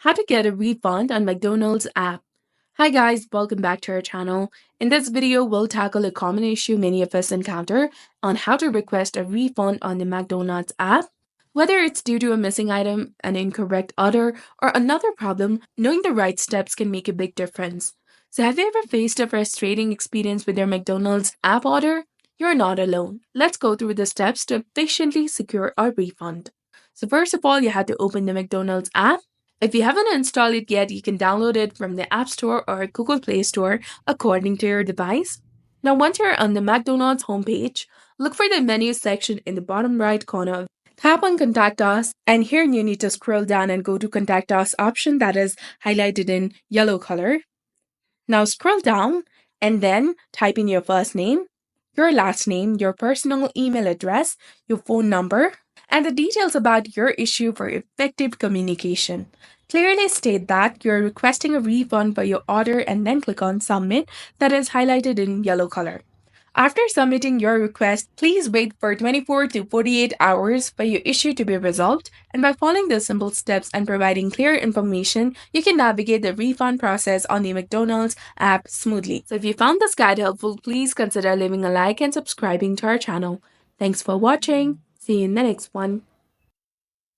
How to get a refund on McDonald's app. Hi guys, welcome back to our channel. In this video, we'll tackle a common issue many of us encounter on how to request a refund on the McDonald's app. Whether it's due to a missing item, an incorrect order, or another problem, knowing the right steps can make a big difference. So have you ever faced a frustrating experience with your McDonald's app order? You're not alone. Let's go through the steps to efficiently secure a refund. So first of all, you have to open the McDonald's app. If you haven't installed it yet, you can download it from the App Store or Google Play Store according to your device. Now, once you're on the McDonald's homepage, look for the menu section in the bottom right corner. Tap on Contact Us, and here you need to scroll down and go to Contact Us option that is highlighted in yellow color. Now scroll down and then type in your first name, your last name, your personal email address, your phone number, and the details about your issue for effective communication. Clearly state that you're requesting a refund for your order and then click on Submit that is highlighted in yellow color. After submitting your request, please wait for 24 to 48 hours for your issue to be resolved, and by following the simple steps and providing clear information, you can navigate the refund process on the McDonald's app smoothly. So if you found this guide helpful, please consider leaving a like and subscribing to our channel. Thanks for watching. See you in the next one.